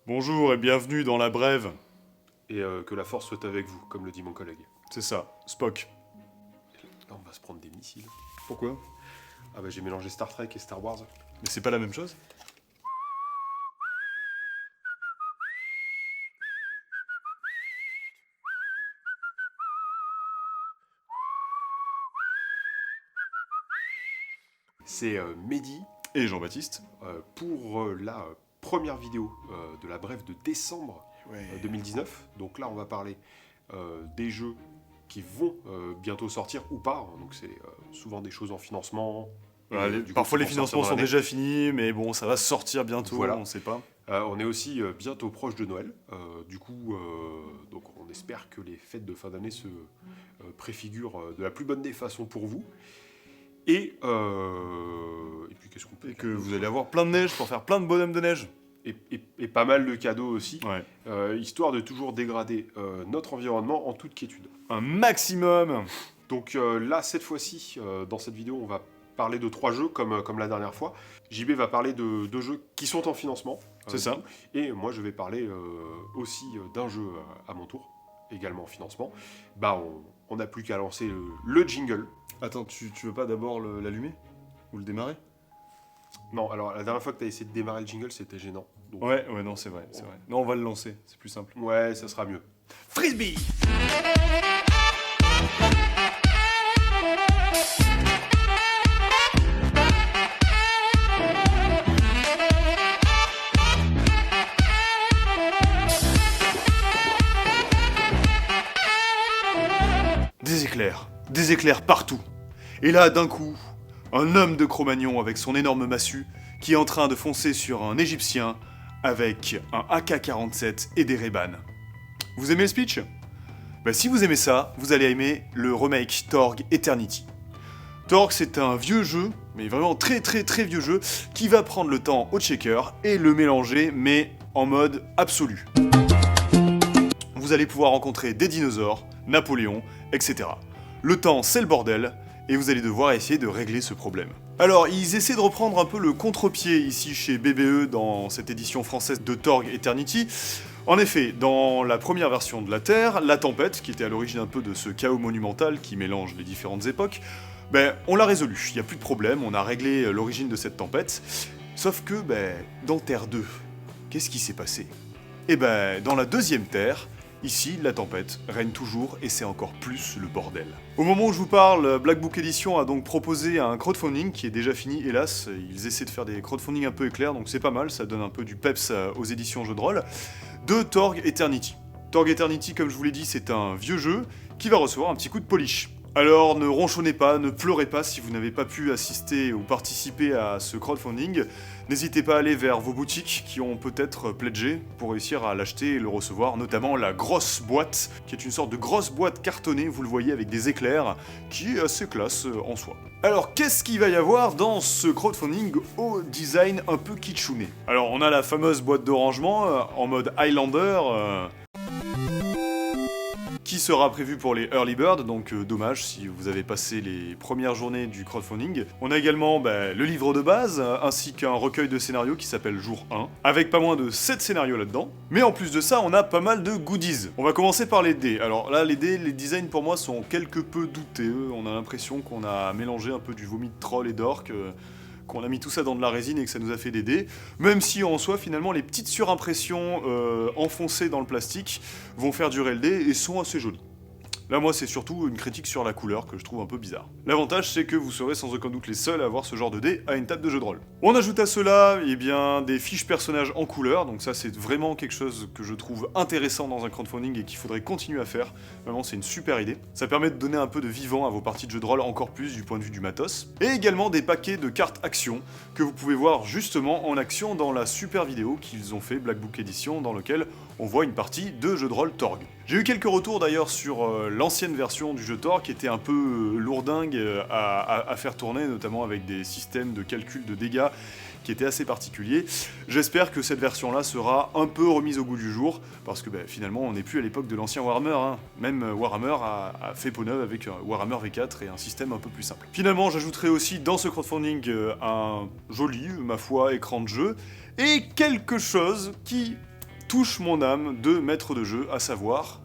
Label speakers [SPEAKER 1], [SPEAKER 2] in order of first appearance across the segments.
[SPEAKER 1] Bonjour et bienvenue dans la brève.
[SPEAKER 2] Et que la force soit avec vous, comme le dit mon collègue.
[SPEAKER 1] C'est ça, Spock.
[SPEAKER 2] Là, on va se prendre des missiles.
[SPEAKER 1] Pourquoi?
[SPEAKER 2] Ah bah j'ai mélangé Star Trek et Star Wars.
[SPEAKER 1] Mais c'est pas la même chose?
[SPEAKER 2] C'est Mehdi
[SPEAKER 1] Et Jean-Baptiste?
[SPEAKER 2] pour la première vidéo de la brève de décembre 2019. Donc là, on va parler des jeux qui vont bientôt sortir ou pas. Donc c'est souvent des choses en financement. Du coup,
[SPEAKER 1] Parfois
[SPEAKER 2] qui
[SPEAKER 1] les
[SPEAKER 2] vont sortir
[SPEAKER 1] financements
[SPEAKER 2] dans
[SPEAKER 1] sont
[SPEAKER 2] l'année.
[SPEAKER 1] déjà finis, mais bon, ça va sortir bientôt,
[SPEAKER 2] Voilà.
[SPEAKER 1] on sait pas.
[SPEAKER 2] On est aussi bientôt proche de Noël. Donc on espère que les fêtes de fin d'année se préfigurent de la plus bonne des façons pour vous. Et puis qu'est-ce qu'on peut
[SPEAKER 1] Et
[SPEAKER 2] dire
[SPEAKER 1] que
[SPEAKER 2] d'autre
[SPEAKER 1] vous allez avoir plein de neige pour faire plein de bonhommes de neige.
[SPEAKER 2] et pas mal de cadeaux aussi,
[SPEAKER 1] Ouais.
[SPEAKER 2] histoire de toujours dégrader notre environnement en toute quiétude.
[SPEAKER 1] Un maximum.
[SPEAKER 2] Donc là, cette fois-ci, dans cette vidéo, on va parler de 3 jeux comme la dernière fois. JB va parler de 2 jeux qui sont en financement.
[SPEAKER 1] C'est ça.
[SPEAKER 2] Et moi, je vais parler aussi d'un jeu à mon tour, également en financement. Bah, on n'a plus qu'à lancer le jingle.
[SPEAKER 1] Attends, tu veux pas d'abord l'allumer? Ou le démarrer?
[SPEAKER 2] Non, alors la dernière fois que tu as essayé de démarrer le jingle, c'était gênant. Donc,
[SPEAKER 1] Ouais, non, c'est vrai. Non, on va le lancer, c'est plus simple.
[SPEAKER 2] ouais, ça sera mieux.
[SPEAKER 1] Frisbee! Des éclairs partout. Et là, d'un coup, un homme de Cro-Magnon avec son énorme massue qui est en train de foncer sur un Égyptien avec un AK-47 et des Ray-Ban. Vous aimez le speech? Bah si vous aimez ça, vous allez aimer le remake Torg Eternity. Torg, c'est un vieux jeu, mais vraiment très vieux jeu, qui va prendre le temps au checker et le mélanger, mais en mode absolu. Vous allez pouvoir rencontrer des dinosaures, Napoléon, etc. Le temps, c'est le bordel, et vous allez devoir essayer de régler ce problème. Alors, ils essaient de reprendre un peu le contre-pied ici chez BBE dans cette édition française de Torg Eternity. En effet, dans la première version de la Terre, la tempête, qui était à l'origine un peu de ce chaos monumental qui mélange les différentes époques, on l'a résolu, il n'y a plus de problème, on a réglé l'origine de cette tempête. Sauf que, dans Terre 2, qu'est-ce qui s'est passé? Dans la deuxième Terre, ici, la tempête règne toujours et c'est encore plus le bordel. Au moment où je vous parle, Black Book Edition a donc proposé un crowdfunding qui est déjà fini, hélas. Ils essaient de faire des crowdfunding un peu éclairs, donc c'est pas mal, ça donne un peu du peps aux éditions jeux de rôle, de Torg Eternity. Torg Eternity, comme je vous l'ai dit, c'est un vieux jeu qui va recevoir un petit coup de polish. Alors ne ronchonnez pas, ne pleurez pas si vous n'avez pas pu assister ou participer à ce crowdfunding. N'hésitez pas à aller vers vos boutiques qui ont peut-être pledgé pour réussir à l'acheter et le recevoir, notamment la grosse boîte, qui est une sorte de grosse boîte cartonnée, vous le voyez, avec des éclairs, qui est assez classe en soi. Alors qu'est-ce qu'il va y avoir dans ce crowdfunding au design un peu kitschouné? Alors on a la fameuse boîte de rangement en mode Highlander, qui sera prévu pour les Early Bird, donc dommage si vous avez passé les premières journées du crowdfunding. On a également le livre de base, ainsi qu'un recueil de scénarios qui s'appelle Jour 1, avec pas moins de 7 scénarios là-dedans. Mais en plus de ça, on a pas mal de goodies. On va commencer par les dés. Alors là, les dés, les designs pour moi sont quelque peu douteux. On a l'impression qu'on a mélangé un peu du vomi de troll et d'orque, qu'on a mis tout ça dans de la résine et que ça nous a fait des dés, même si en soi finalement les petites surimpressions enfoncées dans le plastique vont faire durer le dé et sont assez jolies. Là moi c'est surtout une critique sur la couleur que je trouve un peu bizarre. L'avantage c'est que vous serez sans aucun doute les seuls à avoir ce genre de dés à une table de jeu de rôle. On ajoute à cela des fiches personnages en couleur, donc ça c'est vraiment quelque chose que je trouve intéressant dans un crowdfunding et qu'il faudrait continuer à faire. Vraiment c'est une super idée. Ça permet de donner un peu de vivant à vos parties de jeu de rôle encore plus du point de vue du matos. Et également des paquets de cartes action que vous pouvez voir justement en action dans la super vidéo qu'ils ont fait Black Book Edition dans lequel on voit une partie de jeu de rôle Torg. J'ai eu quelques retours d'ailleurs sur l'ancienne version du jeu Torg qui était un peu lourdingue à faire tourner, notamment avec des systèmes de calcul de dégâts qui étaient assez particuliers. J'espère que cette version-là sera un peu remise au goût du jour, parce que finalement on n'est plus à l'époque de l'ancien Warhammer, hein. Même Warhammer a fait peau neuve avec Warhammer V4 et un système un peu plus simple. Finalement j'ajouterai aussi dans ce crowdfunding un joli, ma foi, écran de jeu, et quelque chose qui touche mon âme de maître de jeu, à savoir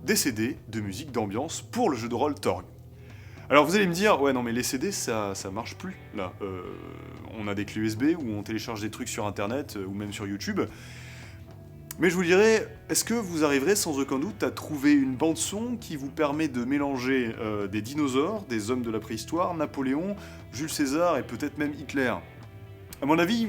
[SPEAKER 1] des CD de musique d'ambiance pour le jeu de rôle Torg. Alors vous allez me dire, ouais non mais les CD ça marche plus là. On a des clés USB où on télécharge des trucs sur internet ou même sur YouTube. Mais je vous dirais, est-ce que vous arriverez sans aucun doute à trouver une bande-son qui vous permet de mélanger des dinosaures, des hommes de la préhistoire, Napoléon, Jules César et peut-être même Hitler? À mon avis,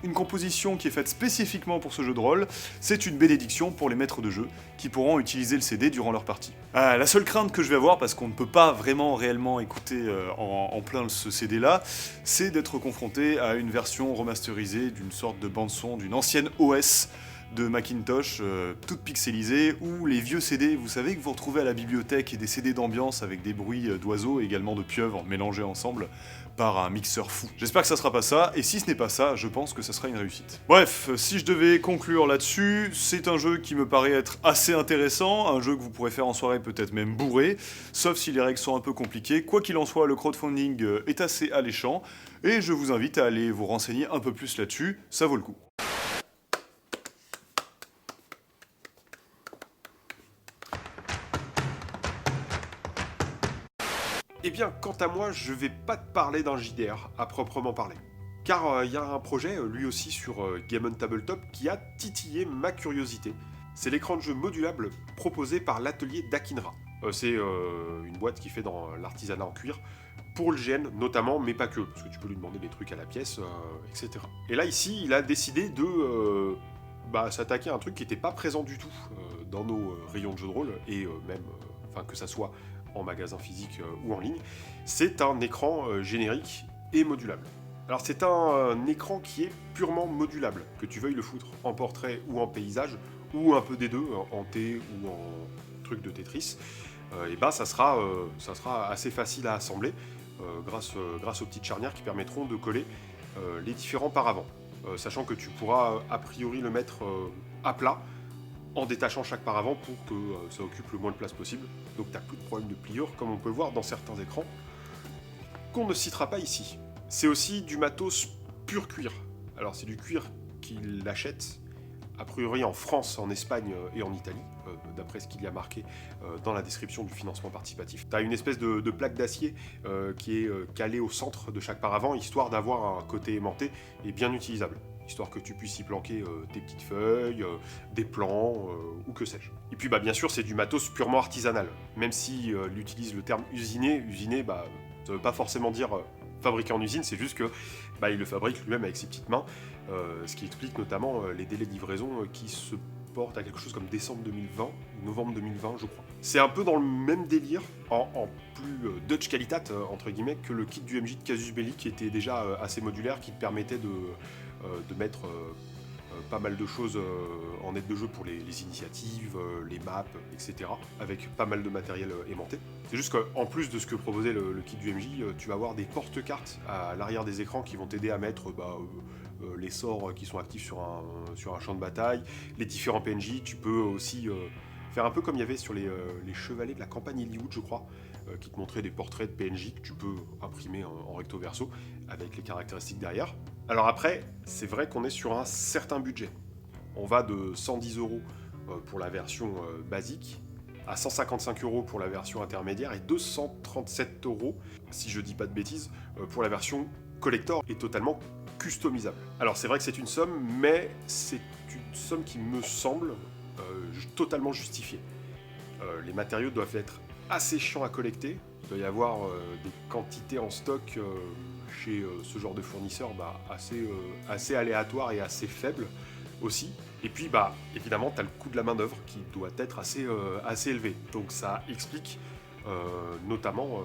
[SPEAKER 1] une composition qui est faite spécifiquement pour ce jeu de rôle, c'est une bénédiction pour les maîtres de jeu qui pourront utiliser le CD durant leur partie. La seule crainte que je vais avoir, parce qu'on ne peut pas vraiment réellement écouter en plein ce CD là, c'est d'être confronté à une version remasterisée d'une sorte de bande-son d'une ancienne OS de Macintosh, toute pixelisée, ou les vieux CD, vous savez, que vous retrouvez à la bibliothèque, et des CD d'ambiance avec des bruits d'oiseaux et également de pieuvres mélangés ensemble par un mixeur fou. J'espère que ça sera pas ça, et si ce n'est pas ça, je pense que ça sera une réussite. Bref, si je devais conclure là-dessus, c'est un jeu qui me paraît être assez intéressant, un jeu que vous pourrez faire en soirée, peut-être même bourré, sauf si les règles sont un peu compliquées. Quoi qu'il en soit, le crowdfunding est assez alléchant, et je vous invite à aller vous renseigner un peu plus là-dessus, ça vaut le coup.
[SPEAKER 2] Eh bien, quant à moi, je vais pas te parler d'un JDR à proprement parler. Car il y a un projet, lui aussi sur Game on Tabletop, qui a titillé ma curiosité. C'est l'écran de jeu modulable proposé par l'atelier d'Akinra. C'est une boîte qui fait dans l'artisanat en cuir, pour le GN notamment, mais pas que, parce que tu peux lui demander des trucs à la pièce, etc. Et là, ici, il a décidé de s'attaquer à un truc qui n'était pas présent du tout dans nos rayons de jeux de rôle, et que ça soit en magasin physique ou en ligne, c'est un écran générique et modulable. Alors c'est un écran qui est purement modulable, que tu veuilles le foutre en portrait ou en paysage, ou un peu des deux, en T ou en truc de Tetris, ça sera assez facile à assembler grâce aux petites charnières qui permettront de coller les différents paravents. Sachant que tu pourras a priori le mettre à plat, en détachant chaque paravent pour que ça occupe le moins de place possible. Donc t'as plus de problème de pliure, comme on peut le voir dans certains écrans, qu'on ne citera pas ici. C'est aussi du matos pur cuir. Alors c'est du cuir qu'il achète, a priori en France, en Espagne et en Italie, d'après ce qu'il y a marqué dans la description du financement participatif. T'as une espèce de plaque d'acier qui est calée au centre de chaque paravent, histoire d'avoir un côté aimanté et bien utilisable. Histoire que tu puisses y planquer tes petites feuilles, des plants, ou que sais-je. Et puis bien sûr c'est du matos purement artisanal, même si il utilise le terme usiné, ça veut pas forcément dire fabriqué en usine, c'est juste que il le fabrique lui-même avec ses petites mains, ce qui explique notamment les délais de livraison qui se portent à quelque chose comme décembre 2020, novembre 2020 je crois. C'est un peu dans le même délire, en plus Dutch Qualitat entre guillemets, que le kit du MJ de Casus Belli qui était déjà assez modulaire, qui te permettait de mettre pas mal de choses en aide de jeu pour les initiatives, les maps, etc. Avec pas mal de matériel aimanté. C'est juste qu'en plus de ce que proposait le kit du MJ, tu vas avoir des porte-cartes à l'arrière des écrans qui vont t'aider à mettre les sorts qui sont actifs sur un champ de bataille, les différents PNJ. Tu peux aussi faire un peu comme il y avait sur les chevalets de la campagne Hollywood, je crois, qui te montraient des portraits de PNJ que tu peux imprimer en recto verso avec les caractéristiques derrière. Alors après, c'est vrai qu'on est sur un certain budget. On va de 110 € pour la version basique, à 155 € pour la version intermédiaire et 237 €, si je dis pas de bêtises, pour la version collector et totalement customisable. Alors c'est vrai que c'est une somme, mais c'est une somme qui me semble totalement justifiée. Les matériaux doivent être assez chiants à collecter. Il doit y avoir des quantités en stock chez ce genre de fournisseurs assez aléatoires et assez faibles aussi. Et puis évidemment tu as le coût de la main d'œuvre qui doit être assez élevé. Donc ça explique notamment,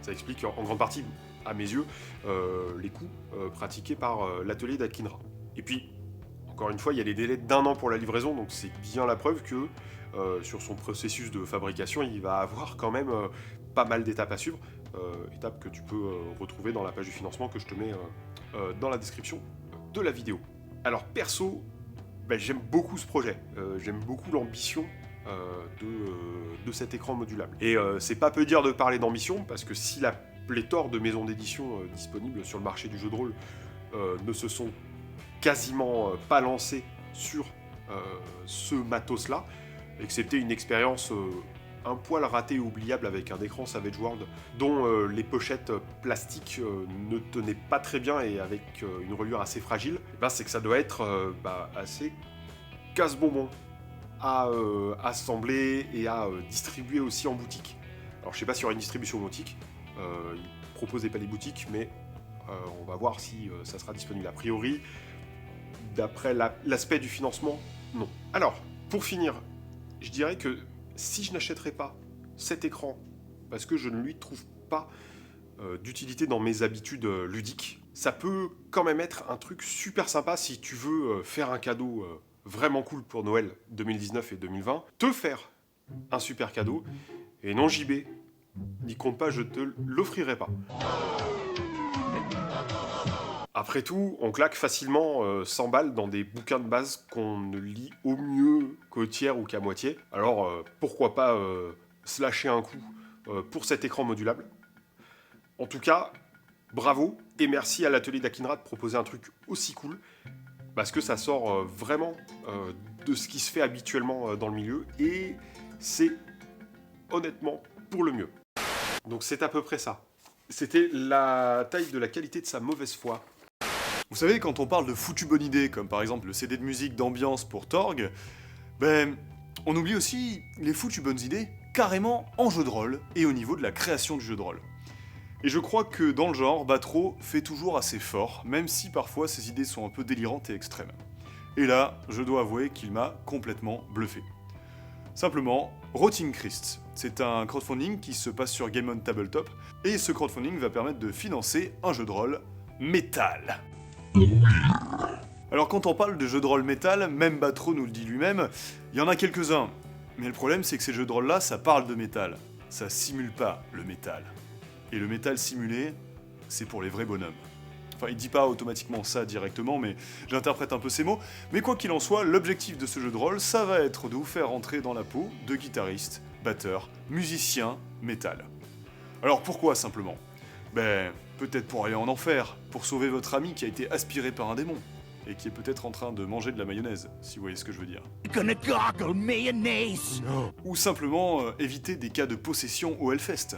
[SPEAKER 2] ça explique en grande partie à mes yeux les coûts pratiqués par l'atelier d'Akinra. Et puis encore une fois, il y a les délais d'1 an pour la livraison, donc c'est bien la preuve que sur son processus de fabrication, il va avoir quand même pas mal d'étapes à suivre, étapes que tu peux retrouver dans la page du financement que je te mets dans la description de la vidéo. Alors perso, j'aime beaucoup ce projet, j'aime beaucoup l'ambition de cet écran modulable. Et c'est pas peu dire de parler d'ambition, parce que si la pléthore de maisons d'édition disponibles sur le marché du jeu de rôle ne se sont quasiment pas lancées sur ce matos-là, et que c'était une expérience un poil ratée et oubliable avec un écran Savage World dont les pochettes plastiques ne tenaient pas très bien et avec une reliure assez fragile, c'est que ça doit être assez casse-bonbon à assembler et à distribuer aussi en boutique. Alors je sais pas s'il y aura une distribution boutique, ils proposent pas des boutiques, mais on va voir si ça sera disponible. A priori, d'après l'aspect du financement, non. Alors, pour finir, je dirais que si je n'achèterais pas cet écran, parce que je ne lui trouve pas d'utilité dans mes habitudes ludiques, ça peut quand même être un truc super sympa si tu veux faire un cadeau vraiment cool pour Noël 2019 et 2020, te faire un super cadeau, et non JB, n'y compte pas, je te l'offrirai pas. Après tout, on claque facilement 100 balles dans des bouquins de base qu'on ne lit au mieux qu'au tiers ou qu'à moitié. Alors pourquoi pas se lâcher un coup pour cet écran modulable. En tout cas, bravo et merci à l'atelier d'Akinra de proposer un truc aussi cool, parce que ça sort vraiment de ce qui se fait habituellement dans le milieu, et c'est honnêtement pour le mieux. Donc c'est à peu près ça. C'était la taille de la qualité de sa mauvaise foi.
[SPEAKER 1] Vous savez, quand on parle de foutues bonnes idées, comme par exemple le CD de musique d'ambiance pour Torg, on oublie aussi les foutues bonnes idées carrément en jeu de rôle et au niveau de la création du jeu de rôle. Et je crois que dans le genre, Batro fait toujours assez fort, même si parfois ses idées sont un peu délirantes et extrêmes. Et là, je dois avouer qu'il m'a complètement bluffé. Simplement, Rotting Christ, c'est un crowdfunding qui se passe sur Game on Tabletop, et ce crowdfunding va permettre de financer un jeu de rôle métal. Alors quand on parle de jeux de rôle métal, même Batro nous le dit lui-même, il y en a quelques-uns. Mais le problème c'est que ces jeux de rôle là, ça parle de métal. Ça simule pas le métal. Et le métal simulé, c'est pour les vrais bonhommes. Enfin, il dit pas automatiquement ça directement, mais j'interprète un peu ces mots. Mais quoi qu'il en soit, l'objectif de ce jeu de rôle, ça va être de vous faire entrer dans la peau de guitaristes, batteurs, musiciens, métal. Alors pourquoi simplement ? Peut-être pour aller en enfer, pour sauver votre ami qui a été aspiré par un démon, et qui est peut-être en train de manger de la mayonnaise, si vous voyez ce que je veux dire. Ou simplement éviter des cas de possession au Hellfest,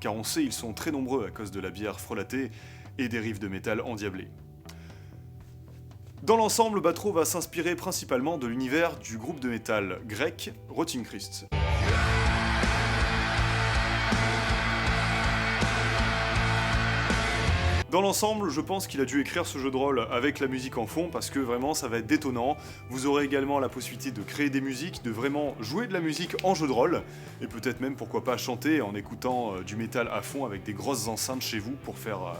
[SPEAKER 1] car on sait ils sont très nombreux à cause de la bière frelatée et des riffs de métal endiablés. Dans l'ensemble, Batro va s'inspirer principalement de l'univers du groupe de métal grec Rotting Christ. Dans l'ensemble, je pense qu'il a dû écrire ce jeu de rôle avec la musique en fond parce que vraiment ça va être détonnant. Vous aurez également la possibilité de créer des musiques, de vraiment jouer de la musique en jeu de rôle et peut-être même pourquoi pas chanter en écoutant du métal à fond avec des grosses enceintes chez vous pour faire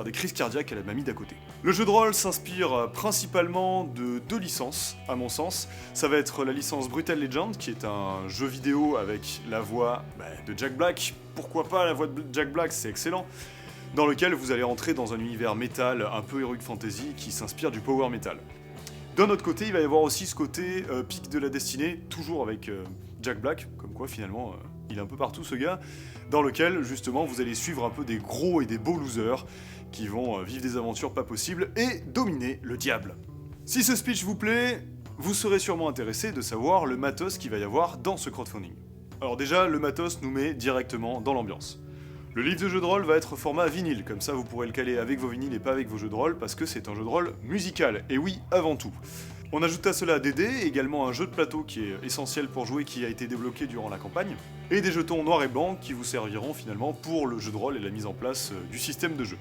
[SPEAKER 1] des crises cardiaques à la mamie d'à côté. Le jeu de rôle s'inspire principalement de deux licences, à mon sens. Ça va être la licence Brutal Legend qui est un jeu vidéo avec la voix de Jack Black. Pourquoi pas la voix de Jack Black, c'est excellent. Dans lequel vous allez entrer dans un univers métal un peu heroic fantasy qui s'inspire du power metal. D'un autre côté, il va y avoir aussi ce côté pic de la destinée, toujours avec Jack Black, comme quoi finalement il est un peu partout ce gars, dans lequel justement vous allez suivre un peu des gros et des beaux losers qui vont vivre des aventures pas possibles et dominer le diable. Si ce speech vous plaît, vous serez sûrement intéressé de savoir le matos qu'il va y avoir dans ce crowdfunding. Alors déjà, le matos nous met directement dans l'ambiance. Le livre de jeu de rôle va être format vinyle, comme ça vous pourrez le caler avec vos vinyles et pas avec vos jeux de rôle, parce que c'est un jeu de rôle musical, et oui, avant tout. On ajoute à cela des dés, également un jeu de plateau qui est essentiel pour jouer, qui a été débloqué durant la campagne, et des jetons noirs et blancs qui vous serviront finalement pour le jeu de rôle et la mise en place du système de jeu.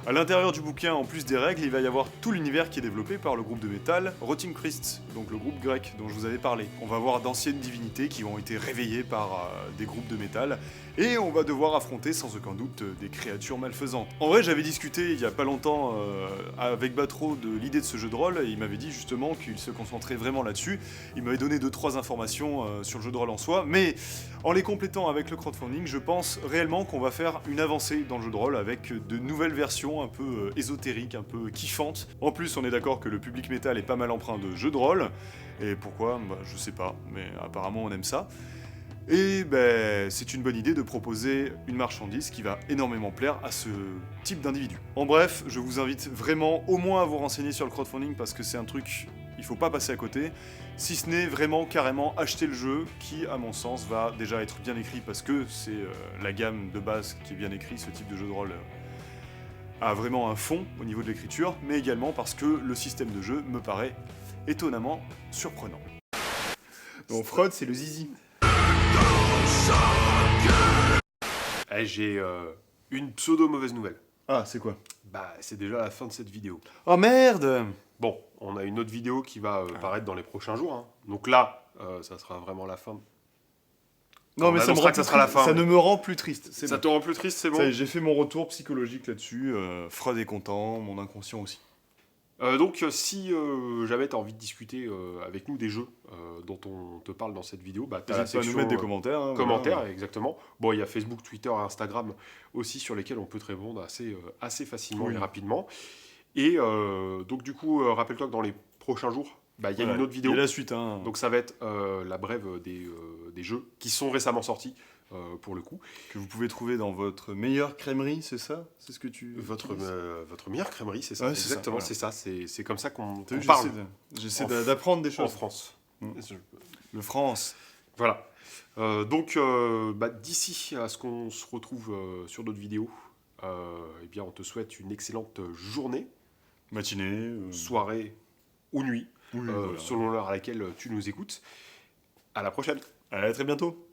[SPEAKER 1] À l'intérieur du bouquin, en plus des règles, il va y avoir tout l'univers qui est développé par le groupe de métal Rotting Christ, donc le groupe grec dont je vous avais parlé. On va voir d'anciennes divinités qui ont été réveillées par des groupes de métal, et on va devoir affronter sans aucun doute des créatures malfaisantes. En vrai, j'avais discuté il y a pas longtemps avec Batro de l'idée de ce jeu de rôle, et il m'avait dit justement qu'il se concentrait vraiment là-dessus. Il m'avait donné 2-3 informations sur le jeu de rôle en soi, mais en les complétant avec le crowdfunding, je pense réellement qu'on va faire une avancée dans le jeu de rôle avec de nouvelles versions un peu ésotériques, un peu kiffantes. En plus, on est d'accord que le public métal est pas mal empreint de jeux de rôle, et pourquoi, je sais pas, mais apparemment on aime ça. Et c'est une bonne idée de proposer une marchandise qui va énormément plaire à ce type d'individu. En bref, je vous invite vraiment au moins à vous renseigner sur le crowdfunding parce que c'est un truc il faut pas passer à côté, si ce n'est vraiment carrément acheter le jeu, qui à mon sens va déjà être bien écrit, parce que c'est la gamme de base qui est bien écrite, ce type de jeu de rôle a vraiment un fond au niveau de l'écriture, mais également parce que le système de jeu me paraît étonnamment surprenant. Donc Freud, c'est le zizi.
[SPEAKER 2] J'ai une pseudo mauvaise nouvelle.
[SPEAKER 1] Ah, c'est quoi?
[SPEAKER 2] Bah, c'est déjà la fin de cette vidéo.
[SPEAKER 1] Oh merde!
[SPEAKER 2] Bon, on a une autre vidéo qui va paraître dans les prochains jours. Hein. Donc là, ça sera vraiment la fin.
[SPEAKER 1] Non, mais ça
[SPEAKER 2] sera la fin.
[SPEAKER 1] Ça ne me rend plus triste.
[SPEAKER 2] Ça te rend plus triste, c'est bon?
[SPEAKER 1] J'ai fait mon retour psychologique là-dessus. Freud est content, mon inconscient aussi.
[SPEAKER 2] Donc, si jamais tu as envie de discuter avec nous des jeux dont on te parle dans cette vidéo, bah, tu as la
[SPEAKER 1] section... nous mettre des commentaires. Hein,
[SPEAKER 2] commentaires,
[SPEAKER 1] voilà.
[SPEAKER 2] exactement. Bon, il y a Facebook, Twitter et Instagram aussi sur lesquels on peut te répondre assez facilement et rapidement. Et donc, du coup, rappelle-toi que dans les prochains jours, bah, y a une autre vidéo.
[SPEAKER 1] Il y a la suite. Hein.
[SPEAKER 2] Donc, ça va être la brève des jeux qui sont récemment sortis. Pour le coup.
[SPEAKER 1] Que vous pouvez trouver dans votre meilleure crèmerie, c'est ça? C'est ce que tu...
[SPEAKER 2] Votre meilleure crèmerie, c'est ça.
[SPEAKER 1] Ouais,
[SPEAKER 2] exactement,
[SPEAKER 1] c'est ça,
[SPEAKER 2] c'est comme ça qu'on
[SPEAKER 1] parle. J'essaie d'apprendre des choses.
[SPEAKER 2] En France.
[SPEAKER 1] Le France.
[SPEAKER 2] Voilà. Donc, d'ici à ce qu'on se retrouve sur d'autres vidéos, eh bien, on te souhaite une excellente journée,
[SPEAKER 1] matinée,
[SPEAKER 2] soirée ou nuit,
[SPEAKER 1] voilà.
[SPEAKER 2] Selon l'heure à laquelle tu nous écoutes. À la prochaine.
[SPEAKER 1] À très bientôt.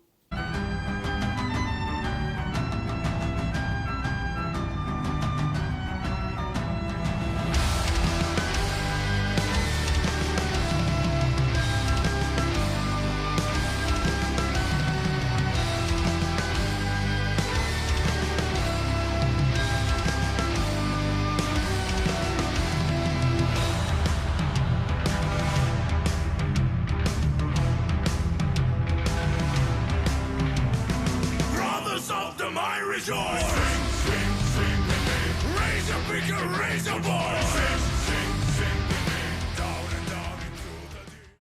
[SPEAKER 3] Rejoice! Sing, sing, sing with me. Raise a bigger, raise a voice.